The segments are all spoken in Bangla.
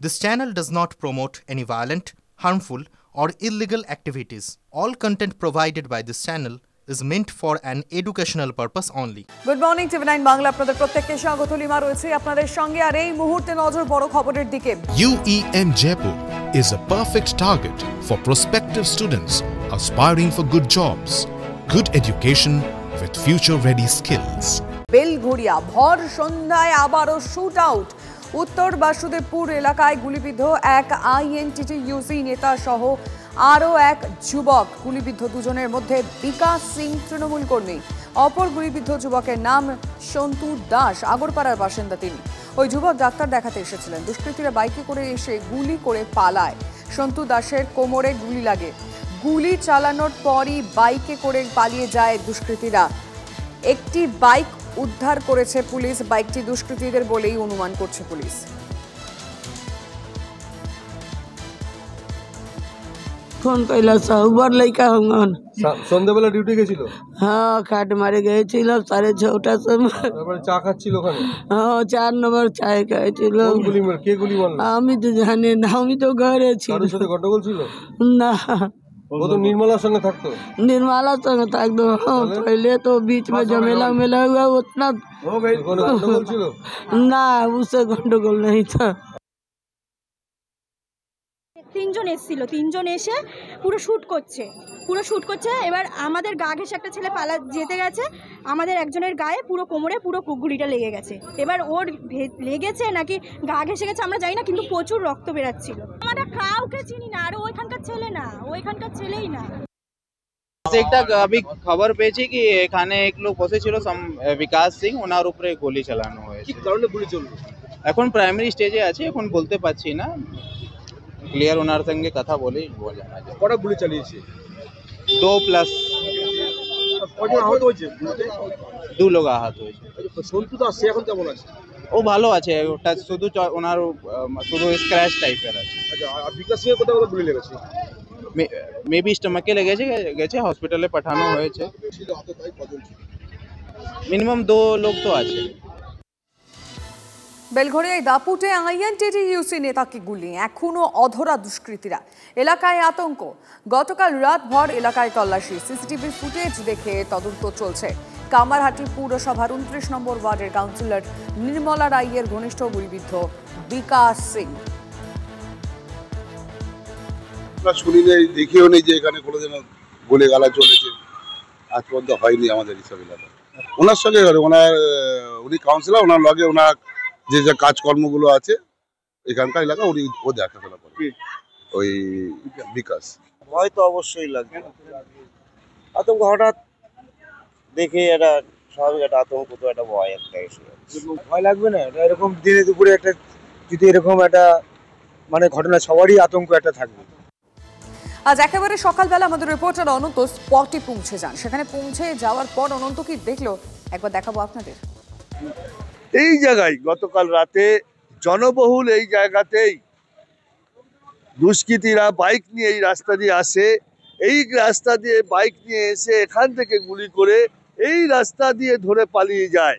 This channel does not promote any violent, harmful, or illegal activities. All content provided by this channel is meant for an educational purpose only. Good morning TV9 Bangla আপনাদের প্রত্যেককে স্বাগত লিমা রয়েছে আপনাদের সঙ্গে আর এই মুহূর্তে নজর বড় খবরের দিকে UEM Jaipur is a perfect target for prospective students aspiring for good jobs, good education with future ready skills. Belgharia ভর সন্ধ্যায় আবারও শুট আউট উত্তর বাসুদেবপুর এলাকায় গুলিবিদ্ধ এক INTTUC নেতা সহ আরও এক যুবক গুলিবিদ্ধ দুজনের মধ্যে বিকাশ সিং তৃণমূল কর্মী অপর গুলিবিদ্ধ যুবকের নাম সন্তু দাস আগরপাড়ার বাসিন্দা তিনি ওই যুবক ডাক্তার দেখাতে এসেছিলেন দুষ্কৃতীরা বাইকে করে এসে গুলি করে পালায় সন্তু দাসের কোমরে গুলি লাগে গুলি চালানোর পরই বাইকে করে পালিয়ে যায় দুষ্কৃতীরা একটি বাইক উদ্ধার করেছে পুলিশ বাইকটি দুষ্কৃতীদের বলেই অনুমান করছে পুলিশ ফোন কইলা সবার লাইকা হঙ্গন সন্ধ্যাবেলা ডিউটি গেছিল হ্যাঁ খাট মারে গেছিল 6:30টার সময় তারপরে চা খাচ্ছিল ওখানে হ্যাঁ 4 নম্বর চায় খাইছিল কে গুলি মারলো আমি তো জানি না আমি তো ঘরে ছিল কারোর সাথে গন্ডগোল ছিল না ও তো নির্মলার সঙ্গে থাকতো निर्मला संग থাকতো पहले तो बीच में झमेला मिला हुआ उतना গন্ডগোল ছিল না उससे गंडगोल नहीं था তিনজন এসে পুরো শুট করছে এবার আমাদের গা ঘেঁষে একটা ছেলে পালা যেতে গেছে আমাদের একজনের গায়ে পুরো কোমরে পুরো গুলিটা লেগে গেছে এবার ওর লেগেছে নাকি গা ঘেঁষে গেছে আমরা জানি না কিন্তু প্রচুর রক্ত বেরাচ্ছিল আমরা কাউকে চিনি না আর ওইখানকার ছেলেই না একটা अभी খবর পেয়েছি কি এখানে এক লোক বসেছিল বিকাশ সিং ওনার উপরে গুলি চালানো হয়েছে কি কারণে গুলি চললো এখন প্রাইমারি স্টেজে আছে এখন বলতে পারছি না ক্লিয়ার ওনার সঙ্গে কথা বলে জানা যায় কটা গুলি চালিয়েছে 2+ কজন আহত হয়েছে 2 লোক আহত হয়েছে সন্তু দাস সে এখন কেমন আছে ও ভালো আছে ওটা শুধু ওনার শুধু স্ক্র্যাচ টাইপের আছে আচ্ছা আর বিকাশ সিং কোথাও গুলি লেগেছে মেবি স্টমাকে গেছে হসপিটালে পাঠানো হয়েছে মিনিমাম 2 লোক তো আছে বেলঘড়িয়ায় দাপুটে INTTUC নেতাকে গুলি এখনো অধরা দুষ্কৃতীরা এলাকায় আতঙ্ক গতকাল রাতভর এলাকায় তল্লাশি সিসিটিভি ফুটেজ দেখে তদন্ত চলছে কামারহাটি পুরসভার 29 নম্বর ওয়ার্ডের কাউন্সিলর নির্মলা রায়ের ঘনিষ্ঠ গুলিবিদ্ধ বিকাশ সিং শুনি নেই দেখিও নেই যে এখানে কোনোদিন গুলি গালা চলেছে আজ পর্যন্ত হয়নি আমাদের হিসাবে ওনার সঙ্গে উনি কাউন্সিলর ওনার লগে ওনার যে যে কাজকর্মগুলো আছে এখানকার এলাকা উনি ও দেখাশোনা করে ওই বিকাশ ভয় তো অবশ্যই লাগবে আতঙ্ক হঠাৎ দেখে এটা স্বাভাবিক একটা আতঙ্ক তো একটা ভয় একটা এসে ভয় লাগবে না এরকম দিনে দুপুরে একটা যদি এরকম একটা মানে ঘটনা সবারই আতঙ্ক একটা থাকবে আজ একেবারে সকালবেলা আমাদের রিপোর্টার অনন্ত স্পটে পৌঁছে যান সেখানে পৌঁছে যাওয়ার পর অনন্ত কি দেখলো একবার দেখাবো আপনাদের এই জায়গায় গতকাল রাতে জনবহুল এই জায়গাতেই দুষ্কৃতীরা বাইক নিয়ে এই রাস্তা দিয়ে আসে এই রাস্তা দিয়ে বাইক নিয়ে এসে এখান থেকে গুলি করে এই রাস্তা দিয়ে ধরে পালিয়ে যায়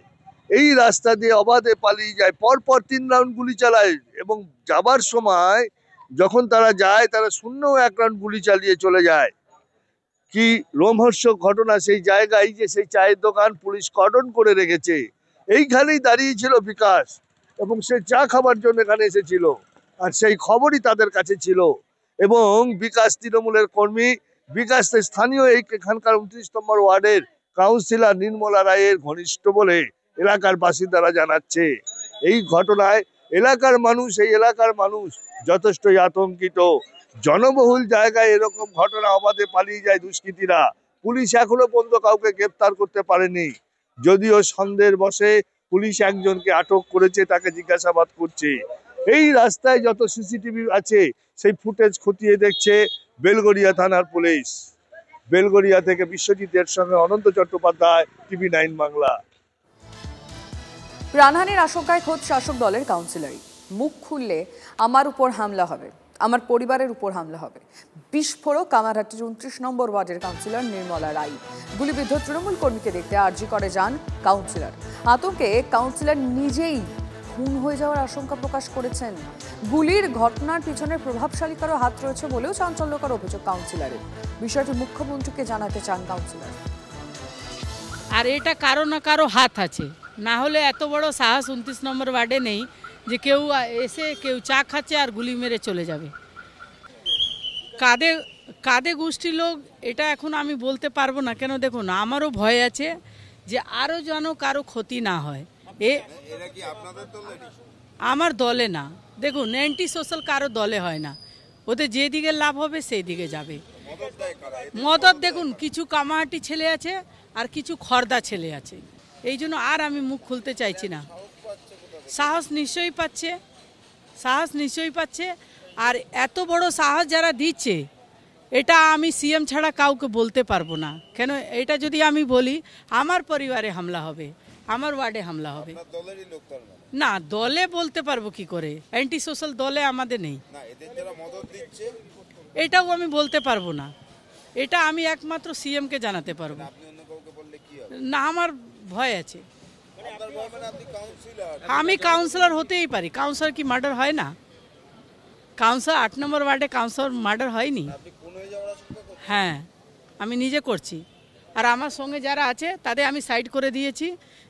এই রাস্তা দিয়ে অবাধে পালিয়ে যায় পরপর 3 রাউন্ড গুলি চালায় এবং যাবার সময় যখন তারা যায় তারা শূন্যও 1 রাউন্ড গুলি চালিয়ে চলে যায় কি রোমহর্ষক ঘটনা সেই জায়গায় যে সেই চায়ের দোকান পুলিশ কর্ডন করে রেখেছে এইখানেই দাঁড়িয়ে ছিল বিকাশ এবং সে চা খাবার জন্য এখানে এসেছিল আর সেই খবরই তাদের কাছে ছিল এবং বিকাশ তৃণমূলের কর্মী বিকাশ স্থানীয় এখানকার 29 নম্বর ওয়ার্ডের কাউন্সিলর নির্মলা রায়ের ঘনিষ্ঠ বলে এলাকার বাসিন্দারা জানাচ্ছে এই ঘটনায় এলাকার মানুষ যথেষ্টই আতঙ্কিত জনবহুল জায়গায় এরকম ঘটনা অবাধে পালিয়ে যায় দুষ্কৃতীরা পুলিশ এখনো পর্যন্ত কাউকে গ্রেফতার করতে পারেনি যদিও সন্দেহের বশে পুলিশ একজনকে আটক করেছে তাকে জিজ্ঞাসাবাদ করছে এই রাস্তায় যত সিসিটিভি আছে সেই ফুটেজ খতিয়ে দেখছে বেলঘড়িয়া থানার পুলিশ বেলঘড়িয়া থেকে বিশ্বজিতের সঙ্গে অনন্ত চট্টোপাধ্যায় TV9 বাংলা প্রাণহানির আশঙ্কায় খোদ শাসক দলের কাউন্সিলরই মুখ খুললে আমার উপর হামলা হবে আমার পরিবারের উপর হামলা হবে বিস্ফোরক কামারহাটির 29 নম্বর ওয়ার্ডের কাউন্সিলর নির্মলা রায় গুলিবিদ্ধ তৃণমূল কর্মীকে দেখতে আর্জি করে যান কাউন্সিলর আতঙ্কে কাউন্সিলর নিজেই খুন হয়ে যাওয়ার আশঙ্কা প্রকাশ করেছেন। গুলির ঘটনার পিছনে প্রভাবশালী কারো হাত রয়েছে বলেও চাঞ্চল্যকর অভিযোগ কাউন্সিলরের। বিষয়টি মুখ্যমন্ত্রীকে জানাতে চান কাউন্সিলর। আর এটা কারো না কারো হাত আছে, না হলে এত বড় সাহস 29 নম্বর ওয়ার্ডে নেই যে কেউ এসে কেউ চা খাচ্ছে আর গুলি মেরে চলে যাবে। কাদের গোষ্ঠী লোক এটা এখন আমি বলতে পারবো না। কেন দেখুন, আমারও ভয় আছে যে আরও যেন কারো ক্ষতি না হয়। আমার দলে না, দেখুন অ্যান্টি সোশ্যাল কারো দলে হয় না, ওদের যেদিকে লাভ হবে সেই দিকে যাবে। মদত দেখুন, কিছু কামাহাটি ছেলে আছে আর কিছু খর্দা ছেলে আছে, এই জন্য আর আমি মুখ খুলতে চাইছি না। সাহস নিশ্চয়ই পাচ্ছে, আর এত বড় সাহস যারা দিচ্ছে এটা আমি সিএম ছাড়া কাউকে বলতে পারবো না। কেন এটা যদি আমি বলি আমার পরিবারে হামলা হবে, আমার ওয়ার্ডে হামলা হবে। না, দলে বলতে পারবো কি করে, অ্যান্টি সোশ্যাল দলে আমাদের নেই, এটাও আমি বলতে পারবো না। এটা আমি একমাত্র সিএমকে জানাতে পারবো না, আমার ভয় আছে। আমি কাউন্সিলর হতেই পারি, কাউন্সিলর কি মার্ডার হয় না? কাউন্সিলর 8 নম্বর ওয়ার্ডে কাউন্সিলর মার্ডার হয়নি? হ্যাঁ, আমি নিজে করছি। আর আমার সঙ্গে যারা আছে তাদের আমি সাইড করে দিয়েছি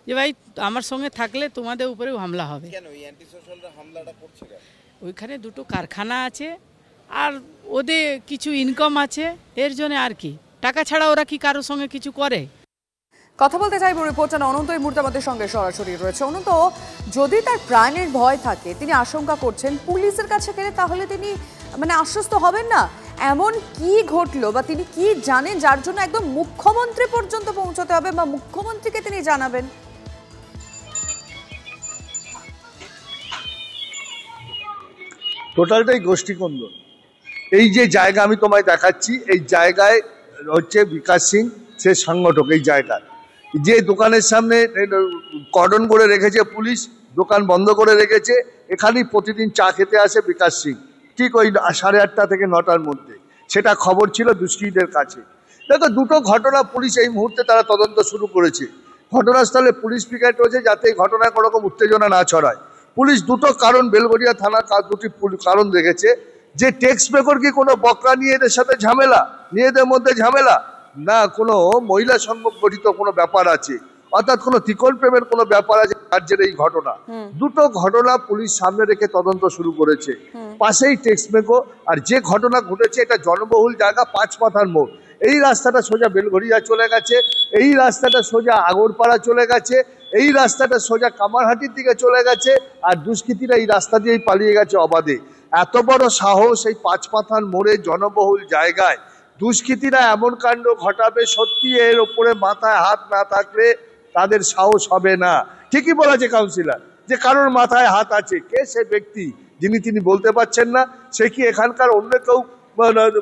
যে ভাই আমার সঙ্গে থাকলে তোমাদের উপরেও হামলা হবে। ওইখানে দুটো কারখানা আছে আর ওদের কিছু ইনকাম আছে, এর জন্য আর কি, টাকা ছাড়া ওরা কি কারোর সঙ্গে কিছু করে? কথা বলতে চাইব রিপোর্টার অনন্ত এই মুহূর্তে আমাদের সঙ্গে সরাসরি রয়েছে। অনন্ত, যদি তার প্রাণের ভয় থাকে, তিনি আশঙ্কা করছেন পুলিশের কাছে গেলে তাহলে তিনি আশ্বস্ত হবেন না, এমন কি ঘটলো বা তিনি কি জানেন যার জন্য একদম মুখ্যমন্ত্রী পর্যন্ত পৌঁছতে হবে বা মুখ্যমন্ত্রীকে তিনি জানাবেন? টোটালটাই গোষ্ঠীকন্দল। এই যে জায়গা আমি তোমায় দেখাচ্ছি, এই জায়গায় হচ্ছে বিকাশ সিং, সে সংগঠক। এই জায়গায় যে দোকানের সামনে কর্ডন করে রেখেছে পুলিশ, দোকান বন্ধ করে রেখেছে, এখানেই প্রতিদিন চা খেতে আসে বিকাশ সিং, ঠিক ওই 8:30 থেকে 9টার মধ্যে। সেটা খবর ছিল দুষ্কৃতীদের কাছে। দেখো, দুটো ঘটনা পুলিশ এই মুহূর্তে তারা তদন্ত শুরু করেছে। ঘটনাস্থলে পুলিশ পিকেট রয়েছে যাতে এই ঘটনায় কোনো রকম উত্তেজনা না ছড়ায়। পুলিশ দুটো কারণ, বেলগড়িয়া থানা দুটি কারণ দেখেছে। যে ট্যাক্স পেকর কি কোনো বকরা নিয়ে এদের সাথে ঝামেলা, নিয়ে এদের মধ্যে ঝামেলা, না কোনো মহিলা সংগঠিত কোনো ব্যাপার আছে, অর্থাৎ কোনো ত্রিকোণ প্রেমের কোনো ব্যাপার আছে রাজ্যের এই ঘটনা। দুটো ঘটনা পুলিশ সামনে রেখে তদন্ত শুরু করেছে। পাশেই টেক্সমেকো, আর যে ঘটনা ঘটেছে এটা জনবহুল জায়গা, 5 মাথার মোড়। এই রাস্তাটা সোজা বেলঘড়িয়া চলে গেছে, এই রাস্তাটা সোজা আগরপাড়া চলে গেছে, এই রাস্তাটা সোজা কামারহাটির দিকে চলে গেছে, আর দুষ্কৃতীরা এই রাস্তা দিয়েই পালিয়ে গেছে অবাধে। এত বড় সাহস এই 5 মাথার মোড়ে জনবহুল জায়গায় দুষ্কৃতীরা এমন কাণ্ড ঘটাবে, সত্যি এর ওপরে মাথায় হাত না থাকলে তাদের সাহস হবে না। ঠিকই বলেছে কাউন্সিলর যে কারোর মাথায় হাত আছে, কে সে ব্যক্তি যিনি তিনি বলতে পারছেন না। সে কি এখানকার অন্য কেউ?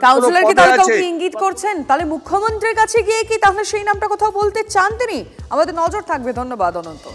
কাউন্সিলর কি তাহলে কাউকে ইঙ্গিত করছেন? তাহলে মুখ্যমন্ত্রীর কাছে গিয়ে কি তাহলে সেই নামটা কোথাও বলতে চান তিনি? আমাদের নজর থাকবে। ধন্যবাদ অনন্ত।